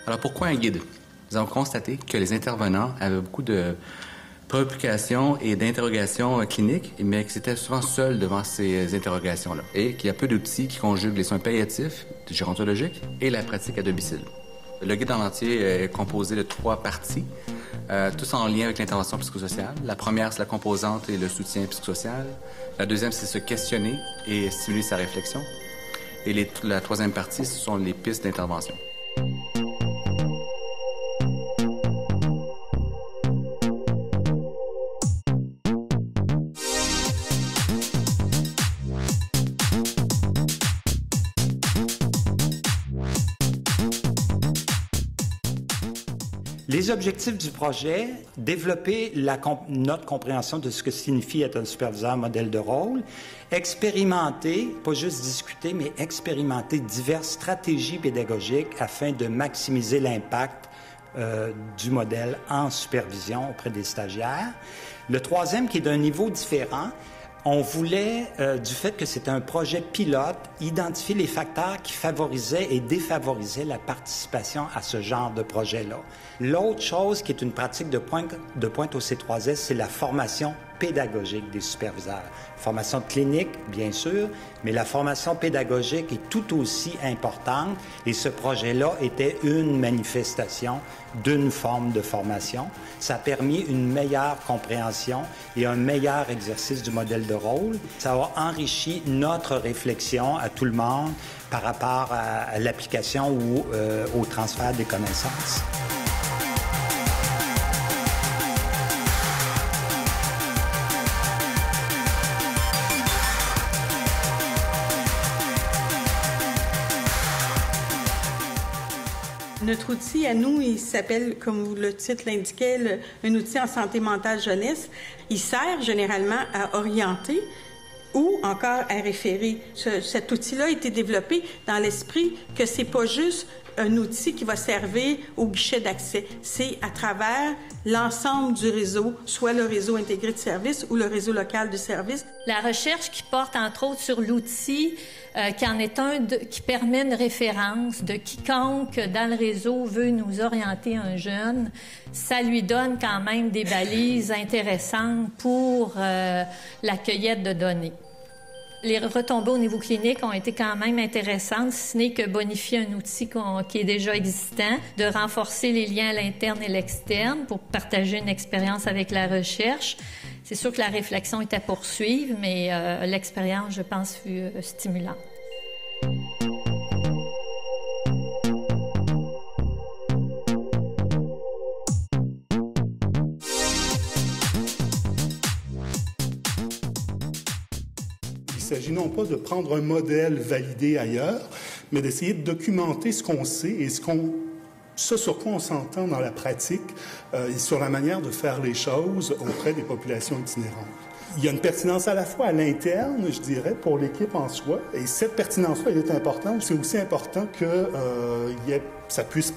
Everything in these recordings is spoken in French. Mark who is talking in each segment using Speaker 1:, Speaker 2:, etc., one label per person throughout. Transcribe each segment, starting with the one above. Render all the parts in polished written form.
Speaker 1: Alors, pourquoi un guide? Nous avons constaté que les intervenants avaient beaucoup de préoccupations et d'interrogations cliniques, mais qu'ils étaient souvent seuls devant ces interrogations-là et qu'il y a peu d'outils qui conjuguent les soins palliatifs, gérontologiques et la pratique à domicile. Le guide en entier est composé de 3 parties, tous en lien avec l'intervention psychosociale. La première, c'est la composante et le soutien psychosocial. La deuxième, c'est se questionner et stimuler sa réflexion. Et la troisième partie, ce sont les pistes d'intervention.
Speaker 2: Les objectifs du projet, développer notre compréhension de ce que signifie être un superviseur modèle de rôle, expérimenter, pas juste discuter, mais expérimenter diverses stratégies pédagogiques afin de maximiser l'impact du modèle en supervision auprès des stagiaires. Le troisième, qui est d'un niveau différent, on voulait, du fait que c'était un projet pilote, identifier les facteurs qui favorisaient et défavorisaient la participation à ce genre de projet-là. L'autre chose qui est une pratique de pointe au C3S, c'est la formation pédagogique des superviseurs. Formation clinique, bien sûr, mais la formation pédagogique est tout aussi importante et ce projet-là était une manifestation d'une forme de formation. Ça a permis une meilleure compréhension et un meilleur exercice du modèle de rôle. Ça a enrichi notre réflexion à tout le monde par rapport à l'application ou au transfert des connaissances.
Speaker 3: Notre outil à nous, il s'appelle, comme le titre l'indiquait, un outil en santé mentale jeunesse. Il sert généralement à orienter ou encore à référer. Cet outil-là a été développé dans l'esprit que c'est pas juste un outil qui va servir au guichet d'accès. C'est à travers l'ensemble du réseau, soit le réseau intégré de services ou le réseau local de services.
Speaker 4: La recherche qui porte entre autres sur l'outil qui en est qui permet une référence de quiconque dans le réseau veut nous orienter un jeune, ça lui donne quand même des balises intéressantes pour la cueillette de données. Les retombées au niveau clinique ont été quand même intéressantes, si ce n'est que bonifier un outil qui est déjà existant, de renforcer les liens à l'interne et l'externe pour partager une expérience avec la recherche. C'est sûr que la réflexion est à poursuivre, mais l'expérience, je pense, fut stimulante.
Speaker 5: Il ne s'agit non pas de prendre un modèle validé ailleurs, mais d'essayer de documenter ce qu'on sait et ce sur quoi on s'entend dans la pratique et sur la manière de faire les choses auprès des populations itinérantes. Il y a une pertinence à la fois à l'interne, je dirais, pour l'équipe en soi, et cette pertinence-là, elle est importante. C'est aussi important que ça puisse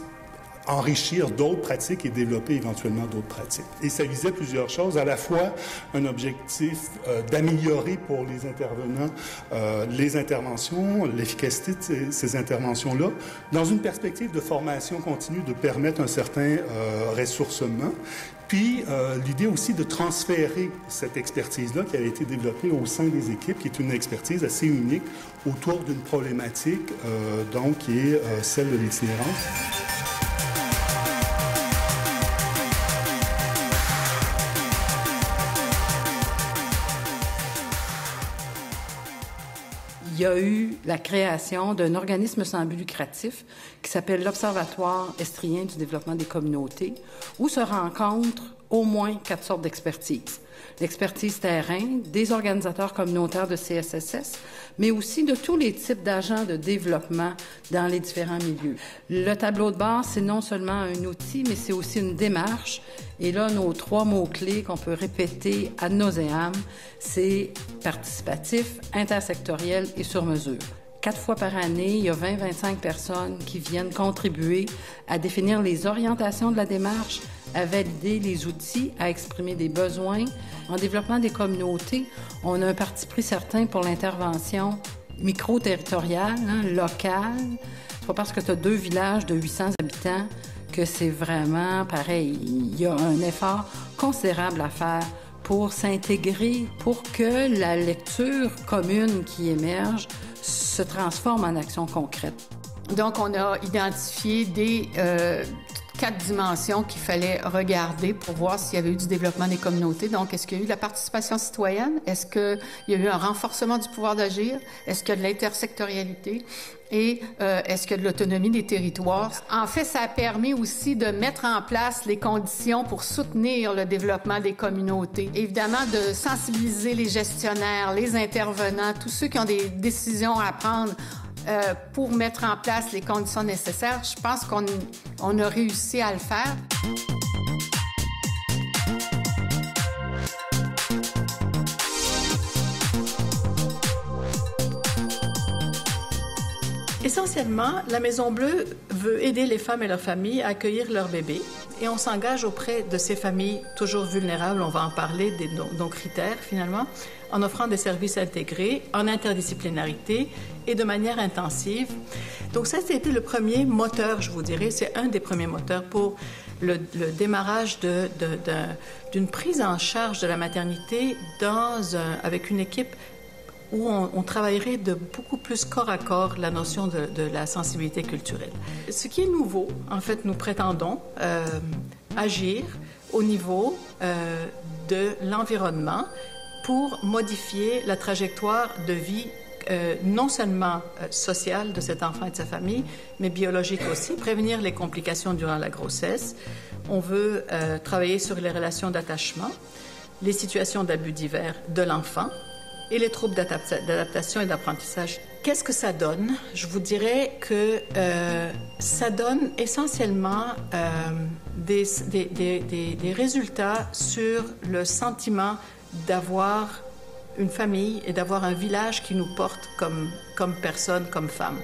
Speaker 5: enrichir d'autres pratiques et développer éventuellement d'autres pratiques. Et ça visait plusieurs choses, à la fois un objectif d'améliorer pour les intervenants les interventions, l'efficacité de ces interventions-là, dans une perspective de formation continue, de permettre un certain ressourcement, puis l'idée aussi de transférer cette expertise-là qui a été développée au sein des équipes, qui est une expertise assez unique autour d'une problématique donc qui est celle de l'itinérance.
Speaker 6: il y a eu la création d'un organisme sans but lucratif qui s'appelle l'Observatoire estrien du développement des communautés, où se rencontrent au moins 4 sortes d'expertise. L'expertise terrain, des organisateurs communautaires de CSSS, mais aussi de tous les types d'agents de développement dans les différents milieux. Le tableau de bord, c'est non seulement un outil, mais c'est aussi une démarche. Et là, nos 3 mots-clés qu'on peut répéter ad nauseam, c'est participatif, intersectoriel et sur mesure. 4 fois par année, il y a 20-25 personnes qui viennent contribuer à définir les orientations de la démarche, à valider les outils, à exprimer des besoins. En développement des communautés, on a un parti pris certain pour l'intervention micro-territoriale, locale. C'est pas parce que tu as 2 villages de 800 habitants que c'est vraiment pareil. Il y a un effort considérable à faire pour s'intégrer, pour que la lecture commune qui émerge se transforme en action concrète.
Speaker 7: Donc, on a identifié des 4 dimensions qu'il fallait regarder pour voir s'il y avait eu du développement des communautés. Donc, est-ce qu'il y a eu de la participation citoyenne? Est-ce qu'il y a eu un renforcement du pouvoir d'agir? Est-ce qu'il y a de l'intersectorialité? Et est-ce qu'il y a de l'autonomie des territoires? En fait, ça a permis aussi de mettre en place les conditions pour soutenir le développement des communautés. Évidemment, de sensibiliser les gestionnaires, les intervenants, tous ceux qui ont des décisions à prendre pour mettre en place les conditions nécessaires. Je pense qu'on a réussi à le faire.
Speaker 8: Essentiellement, la Maison Bleue veut aider les femmes et leurs familles à accueillir leurs bébés et on s'engage auprès de ces familles toujours vulnérables, on va en parler, de nos critères finalement, en offrant des services intégrés, en interdisciplinarité et de manière intensive. Donc ça, c'était le premier moteur, je vous dirais, c'est un des premiers moteurs pour le démarrage d'une prise en charge de la maternité avec une équipe où on travaillerait de beaucoup plus corps à corps la notion de la sensibilité culturelle. Ce qui est nouveau, en fait, nous prétendons agir au niveau de l'environnement pour modifier la trajectoire de vie non seulement sociale de cet enfant et de sa famille, mais biologique aussi, prévenir les complications durant la grossesse. On veut travailler sur les relations d'attachement, les situations d'abus divers de l'enfant, et les troubles d'adaptation et d'apprentissage. Qu'est-ce que ça donne? Je vous dirais que ça donne essentiellement des résultats sur le sentiment d'avoir une famille et d'avoir un village qui nous porte comme personne, comme femme.